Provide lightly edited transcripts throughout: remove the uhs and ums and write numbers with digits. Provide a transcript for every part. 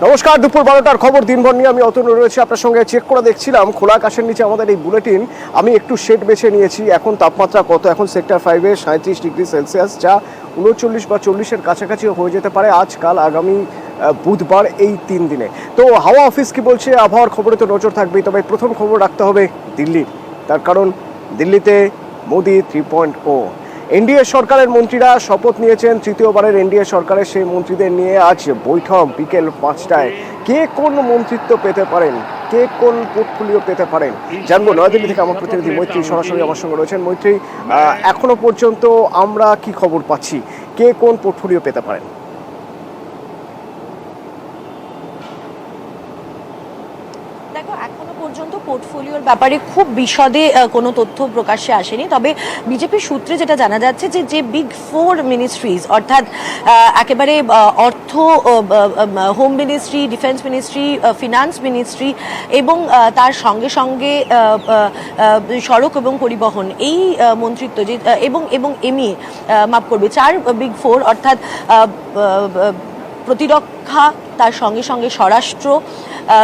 নমস্কার, দুপুর 12টার খবর দিনভর নিয়ে আমি অতনু রয়েছে আপনার সঙ্গে। চেক করে দেখছিলাম খোলা আকাশের নিচে আমাদের এই বুলেটিন। আমি একটু শেড বেছে নিয়েছি। এখন তাপমাত্রা কত? এখন সেক্টর 5-এ 37 ডিগ্রি সেলসিয়াস, যা 39 বা 40-এর কাছাকাছি হয়ে যেতে পারে আজ, কাল, আগামী বুধবার, এই 3 দিনে। তো হাওয়া অফিস কি বলছে, আবহাওয়ার খবরে তো নজর থাকবেই। তবে প্রথম খবর রাখতে হবে দিল্লির। তার কারণ দিল্লিতে মোদি 3.0। এনডিএ সরকারের মন্ত্রীরা শপথ নিয়েছেন। তৃতীয়বারের এনডিএ সরকারের সেই মন্ত্রীদের নিয়ে আজ বৈঠক বিকেল 5টায়। কে কোন মন্ত্রিত্ব পেতে পারেন, কে কোন পোর্টফোলিও পেতে পারেন জানবো। নয়াদিল্লি থেকে আমার প্রতিনিধি মৈত্রী সরাসরি আমার সঙ্গে রয়েছেন। মৈত্রী, এখনো পর্যন্ত আমরা কি খবর পাচ্ছি, কে কোন পোর্টফোলিও পেতে পারেন? দেখো, এখনো পর্যন্ত পোর্টফোলিওর ব্যাপারে খুব বিশদে কোনো তথ্য প্রকাশ্যে আসেনি। তবে বিজেপির সূত্রে যেটা জানা যাচ্ছে যে বিগ 4 মিনিস্ট্রিজ, অর্থাৎ একেবারে অর্থ, home ministry, defence ministry, finance ministry এবং তার সঙ্গে সঙ্গে সড়ক এবং পরিবহন, এই মন্ত্রিত্ব যে এবং এমএ, মাফ করবে, 4 বিগ 4 অর্থাৎ প্রতিরক্ষা, তার সঙ্গে সঙ্গে স্বরাষ্ট্র,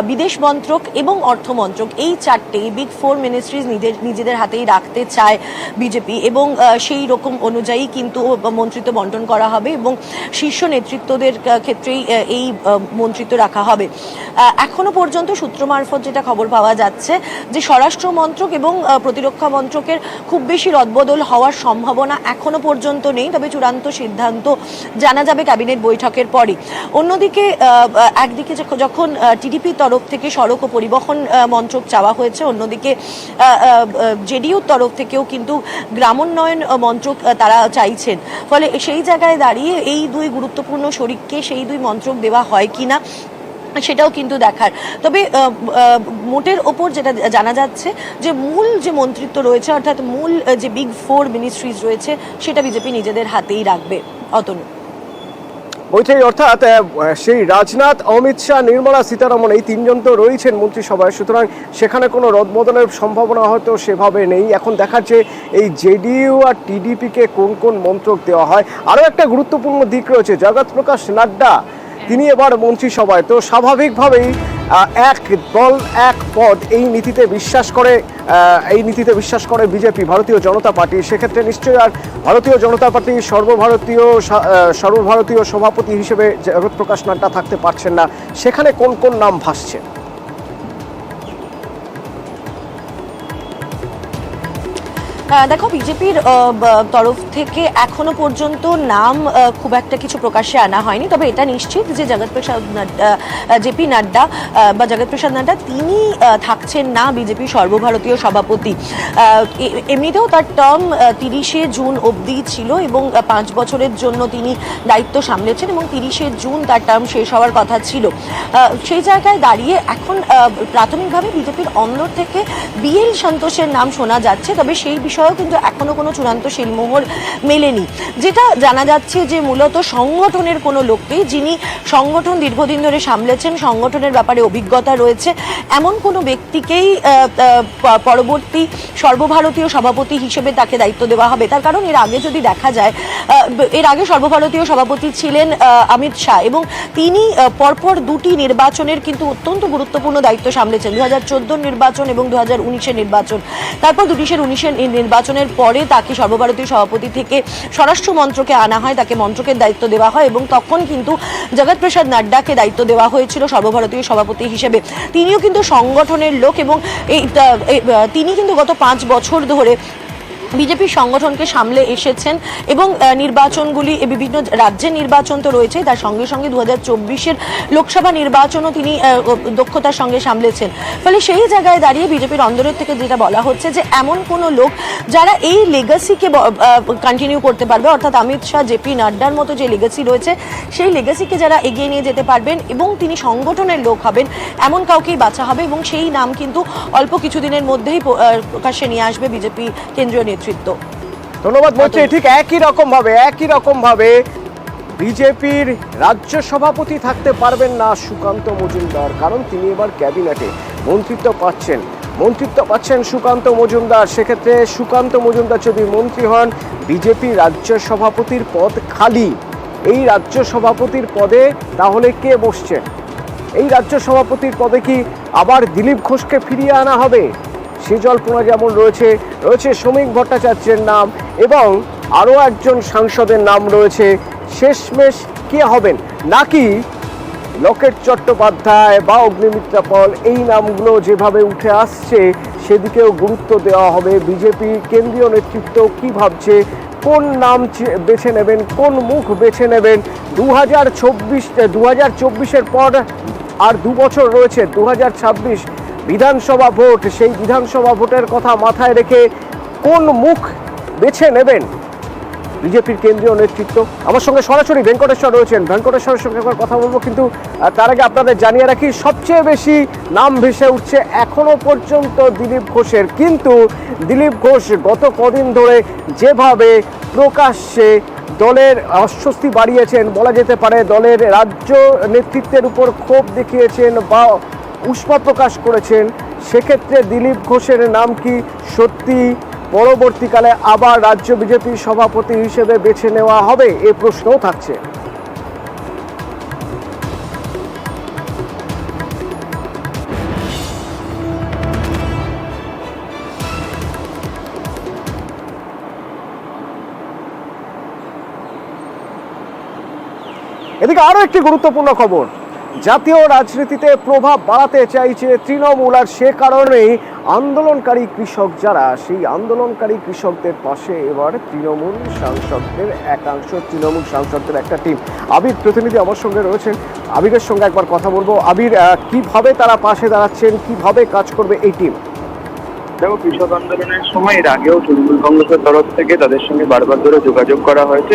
বিদেশ মন্ত্রক এবং অর্থ মন্ত্রক, এই 4টে বিগ 4 মিনিস্ট্রিজ নিজেদের হাতেই রাখতে চায় বিজেপি। এবং সেই রকম অনুযায়ী কিন্তু মন্ত্রিত্ব বন্টন করা হবে এবং শীর্ষ নেতৃত্বদের ক্ষেত্রেই এই মন্ত্রিত্ব রাখা হবে। এখনো পর্যন্ত সূত্র মারফত যেটা খবর পাওয়া যাচ্ছে যে স্বরাষ্ট্র মন্ত্রক এবং প্রতিরক্ষা মন্ত্রকের খুব বেশি রদবদল হওয়ার সম্ভাবনা এখনো পর্যন্ত নেই। তবে চূড়ান্ত সিদ্ধান্ত জানা যাবে ক্যাবিনেট বৈঠকের পরই। অন্যদিকে একদিকে যখন টিডিপির তরফ থেকে সড়ক ও পরিবহন মন্ত্রক চাওয়া হয়েছে, অন্যদিকে জেডিইউর তরফ থেকেও কিন্তু গ্রামোন্নয়ন মন্ত্রক তারা চাইছেন। ফলে সেই জায়গায় দাঁড়িয়ে এই দুই গুরুত্বপূর্ণ শরিককে সেই দুই মন্ত্রক দেওয়া হয় কিনা সেটাও কিন্তু দেখার। তবে মোটের ওপর যেটা জানা যাচ্ছে যে মূল যে মন্ত্রিত্ব রয়েছে, অর্থাৎ মূল যে বিগ 4 মিনিস্ট্রিজ রয়েছে, সেটা বিজেপি নিজেদের হাতেই রাখবে। অতনু, ওইটাই, অর্থাৎ সেই রাজনাথ, অমিত শাহ, নির্মলা সীতারমণ, এই 3জন তো রয়েছেন মন্ত্রিসভায়। সুতরাং সেখানে কোনো রদবদলের সম্ভাবনা হয়তো সেভাবে নেই। এখন দেখার যে এই জেডিইউ আর টিডিপিকে কোন কোন মন্ত্রক দেওয়া হয়। আরও একটা গুরুত্বপূর্ণ দিক রয়েছে, জগৎ প্রকাশ নাড্ডা, তিনি এবার মন্ত্রিসভায়। তো স্বাভাবিকভাবেই এক দল এক পদ, এই নীতিতে বিশ্বাস করে বিজেপি, ভারতীয় জনতা পার্টি। সেক্ষেত্রে নিশ্চয়ই আর ভারতীয় জনতা পার্টি সর্বভারতীয় সভাপতি হিসেবে জগৎ প্রকাশ নাড্ডা থাকতে পারছেন না। সেখানে কোন কোন নাম ভাসছে? দেখো, বিজেপির তরফ থেকে এখনো পর্যন্ত নাম খুব একটা কিছু প্রকাশ্যে আনা হয়নি। তবে এটা নিশ্চিত যে জেপি নাড্ডা বা জগৎ প্রসাদ নাড্ডা তিনি থাকছেন না বিজেপির সর্বভারতীয় সভাপতি। এমনিতেও তার টার্ম 30শে জুন অবধি ছিল এবং 5 বছরের জন্য তিনি দায়িত্ব সামলেছেন এবং 30শে জুন তার টার্ম শেষ হওয়ার কথা ছিল। সেই জায়গায় দাঁড়িয়ে এখন প্রাথমিকভাবে বিজেপির অন্দর থেকে বিএল সন্তোষের নাম শোনা যাচ্ছে। তবে সেই বিষয়েও কিন্তু এখনো কোনো চূড়ান্ত শিলমোহর মেলেনি। যেটা জানা যাচ্ছে যে মূলত সংগঠনের কোনো লোককেই, যিনি সংগঠন দীর্ঘদিন ধরে সামলেছেন, সংগঠনের ব্যাপারে অভিজ্ঞতা রয়েছে, এমন কোনো ব্যক্তিকেই পরবর্তী সর্বভারতীয় সভাপতি হিসেবে তাকে দায়িত্ব দেওয়া হবে। তার কারণ এর আগে যদি দেখা যায়, এর আগে সর্বভারতীয় সভাপতি ছিলেন অমিত শাহ এবং তিনি পরপর 2টি নির্বাচনের কিন্তু অত্যন্ত গুরুত্বপূর্ণ দায়িত্ব সামলেছেন, 2014 নির্বাচন এবং 2019-এর নির্বাচন। তারপর 2019-এর নির্বাচনের পরে তাকে সর্বভারতীয় সভাপতি থেকে স্বরাষ্ট্র মন্ত্রকে আনা হয়, তাকে মন্ত্রকের দায়িত্ব দেওয়া হয় এবং তখন কিন্তু জগৎ প্রসাদ নাড্ডাকে দায়িত্ব দেওয়া হয়েছিল সর্বভারতীয় সভাপতি হিসেবে। তিনিও কিন্তু সংগঠনের লোক এবং তিনি কিন্তু গত 5 বছর ধরে বিজেপির সংগঠনকে সামলে এসেছেন এবং নির্বাচনগুলি, বিভিন্ন রাজ্যের নির্বাচন তো রয়েছে, তার সঙ্গে সঙ্গে 2024-এর লোকসভা নির্বাচনও তিনি দক্ষতার সঙ্গে সামলেছেন। ফলে সেই জায়গায় দাঁড়িয়ে বিজেপির অন্দরের থেকে যেটা বলা হচ্ছে যে এমন কোনো লোক যারা এই লেগাসিকে কন্টিনিউ করতে পারবে, অর্থাৎ অমিত শাহ, জেপি নাড্ডার মতো যে লেগাসি রয়েছে, সেই লেগাসিকে যারা এগিয়ে নিয়ে যেতে পারবেন এবং তিনি সংগঠনের লোক হবেন, এমন কাউকেই বাছা হবে এবং সেই নাম কিন্তু অল্প কিছুদিনের মধ্যেই প্রকাশ্যে নিয়ে আসবে বিজেপি কেন্দ্রীয় নেতৃত্ব। ধন্যবাদ মৈত্রী। ঠিক একই রকম ভাবে বিজেপির রাজ্য সভাপতি থাকতে পারবেন না সুকান্ত মজুমদার, কারণ তিনি এবার ক্যাবিনেটে মন্ত্রিত্ব পাচ্ছেন সুকান্ত মজুমদার। সেক্ষেত্রে সুকান্ত মজুমদার যদি মন্ত্রী হন, বিজেপি রাজ্য সভাপতির পদ খালি। এই রাজ্য সভাপতির পদে তাহলে কে বসছেন? এই রাজ্য সভাপতির পদে কি আবার দিলীপ ঘোষকে ফিরিয়ে আনা হবে? সে জল্পনা যেমন রয়েছে শ্রমিক ভট্টাচার্যের নাম এবং আরও একজন সাংসদের নাম রয়েছে। শেষমেশ কে হবেন, নাকি লকেট চট্টোপাধ্যায় বা অগ্নিমিত্রা পল, এই নামগুলো যেভাবে উঠে আসছে সেদিকেও গুরুত্ব দেওয়া হবে? বিজেপি কেন্দ্রীয় নেতৃত্ব কি ভাবছে, কোন নাম বেছে নেবেন, কোন মুখ বেছে নেবেন? 2024-এর পর আর 2 বছর রয়েছে, 2026 বিধানসভা ভোট। সেই বিধানসভা ভোটের কথা মাথায় রেখে কোন মুখ বেছে নেবেন বিজেপির কেন্দ্রীয় নেতৃত্ব? আমার সঙ্গে সরাসরি ভেঙ্কটেশ্বর রয়েছেন, ভেঙ্কটেশ্বরের সঙ্গে একবার কথা বলবো, কিন্তু তার আগে আপনাদের জানিয়ে রাখি সবচেয়ে বেশি নাম ভেসে উঠছে এখনো পর্যন্ত দিলীপ ঘোষের। কিন্তু দিলীপ ঘোষ গত কদিন ধরে যেভাবে প্রকাশ্যে দলের অস্বস্তি বাড়িয়েছেন, বলা যেতে পারে দলের রাজ্য নেতৃত্বের উপর ক্ষোভ দেখিয়েছেন বা উষ্মা প্রকাশ করেছেন, সেক্ষেত্রে দিলীপ ঘোষের নাম কি সত্যি পরবর্তীকালে আবার রাজ্য বিজেপির সভাপতি হিসেবে বেছে নেওয়া হবে? এ প্রশ্নও থাকছে। এদিকে আরো একটি গুরুত্বপূর্ণ খবর, জাতীয় রাজনীতিতে প্রভাব বাড়াতে চাইছে তৃণমূল, আর সে কারণেই আন্দোলনকারী কৃষক যারা, সেই আন্দোলনকারী কৃষকদের পাশে এবার তৃণমূল সাংসদদের একাংশ, তৃণমূল সাংসদদের একটা টিম। আবির প্রতিনিধি আমার সঙ্গে রয়েছেন, আবিরের সঙ্গে একবার কথা বলবো। আবির, কিভাবে তারা পাশে দাঁড়াচ্ছেন, কিভাবে কাজ করবে এই টিম? দেখো, কৃষক আন্দোলনের সময় এর আগেও তৃণমূল কংগ্রেসের তরফ থেকে তাদের সঙ্গে বারবার ধরে যোগাযোগ করা হয়েছে।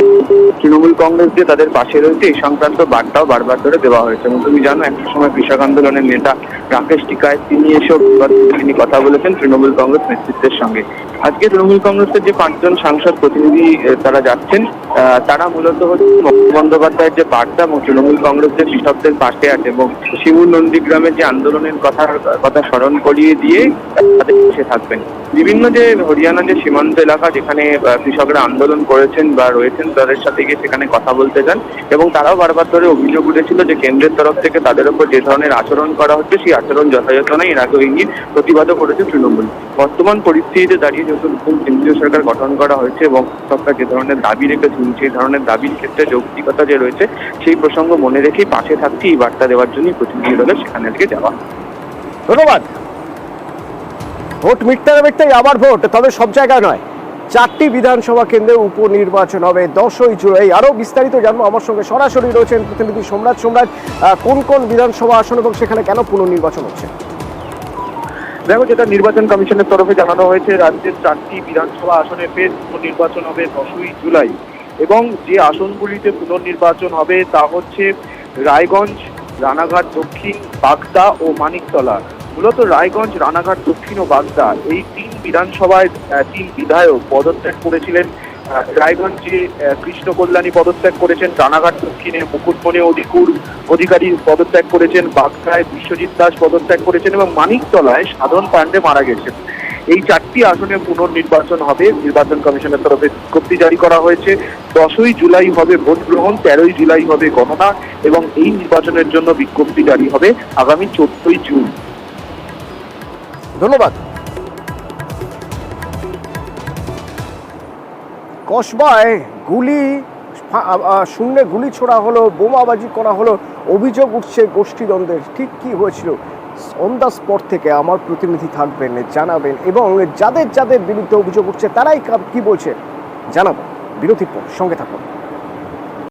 তৃণমূল কংগ্রেস যে তাদের পাশে রয়েছে এই সংক্রান্ত বার্তাও বারবার ধরে দেওয়া হয়েছে। এবং তুমি জানো, একটা সময় কৃষক আন্দোলনের নেতা রাকেশ টিকায়েত তিনি এসব তিনি কথা বলেছেন তৃণমূল কংগ্রেস নেতৃত্বের সঙ্গে। আজকে তৃণমূল কংগ্রেসের যে 5 জন সাংসদ প্রতিনিধি তারা যাচ্ছেন, তারা মূলত হচ্ছে মমতা বন্দ্যোপাধ্যায়ের যে বার্তা এবং তৃণমূল কংগ্রেস যে কৃষকদের পাশে আছে এবং শিমুর নন্দীগ্রামের যে আন্দোলনের কথা স্মরণ করিয়ে দিয়ে তাদের পাশে থাকবেন। বিভিন্ন যে হরিয়ানা যে সীমান্ত এলাকা যেখানে কৃষকরা আন্দোলন করেছেন বা রয়েছেন, তাদের সাথে গিয়ে সেখানে কথা বলতে চান এবং তারাও বারবার ধরে অভিযোগ উঠেছিল যে কেন্দ্রের তরফ থেকে তাদের উপর যে ধরনের আচরণ করা হচ্ছে সেই আচরণ যথাযথ নয়। এর আগেও ইঙ্গিত প্রতিবাদও করেছে তৃণমূল। বর্তমান পরিস্থিতিতে দাঁড়িয়ে যেহেতু নতুন কেন্দ্রীয় সরকার গঠন করা হয়েছে এবং সরকার যে ধরনের দাবি রেখেছেন, সেই ধরনের দাবির ক্ষেত্রে যৌক্তিকতা যে রয়েছে সেই প্রসঙ্গ মনে রেখেই পাশে থাকতে এই বার্তা দেওয়ার জন্য প্রতিনিধি দলের সেখানে আজকে যাওয়া। ধন্যবাদ। ভোট মিটতে আবার ভোট, তবে সব জায়গায় নয়। 4টি বিধানসভা কেন্দ্রে উপনির্বাচন হবে 10ই জুলাই। আরো বিস্তারিত জানবো, আমার সঙ্গে সরাসরি রয়েছেন প্রতিনিধি সম্রাট। কোন কোন বিধানসভা আসন এবং সেখানে কেন পুনর্নির্বাচন হচ্ছে? দেখো, যেটা নির্বাচন কমিশনের তরফে জানানো হয়েছে, রাজ্যের 4টি বিধানসভা আসনে ফের পুনর্নির্বাচন হবে 10ই জুলাই। এবং যে আসনগুলিতে পুনর্নির্বাচন হবে তা হচ্ছে রায়গঞ্জ, রানাঘাট দক্ষিণ, বাগদা ও মানিকতলা। মূলত রায়গঞ্জ, রানাঘাট দক্ষিণ ও বাগদা এই 3 বিধানসভায় 3 বিধায়ক পদত্যাগ করেছিলেন। রায়গঞ্জে কৃষ্ণ কল্যাণী পদত্যাগ করেছেন, রানাঘাট দক্ষিণে মুকুটমণি অধিকারী পদত্যাগ করেছেন, বাগদায় বিশ্বজিৎ দাস পদত্যাগ করেছেন এবং মানিকতলায় সাধন পাণ্ডে মারা গেছেন। এই 4টি আসনে পুনর্নির্বাচন হবে। নির্বাচন কমিশনের তরফে বিজ্ঞপ্তি জারি করা হয়েছে। 10ই জুলাই হবে ভোট গ্রহণ, 13ই জুলাই হবে গণনা এবং এই নির্বাচনের জন্য বিজ্ঞপ্তি জারি হবে আগামী 14ই জুন। ধন্যবাদ। কসবায় শূন্যে গুলি ছোড়া হলো, বোমাবাজি করা হলো, অভিযোগ উঠছে গোষ্ঠীদ্বন্দ্বের। ঠিক কি হয়েছিল অন দ্য স্পট থেকে আমার প্রতিনিধি থাকবেন, জানাবেন এবং যাদের যাদের বিরুদ্ধে অভিযোগ উঠছে তারাই কি বলছে জানাবো। বিরতির পর সঙ্গে থাকুন।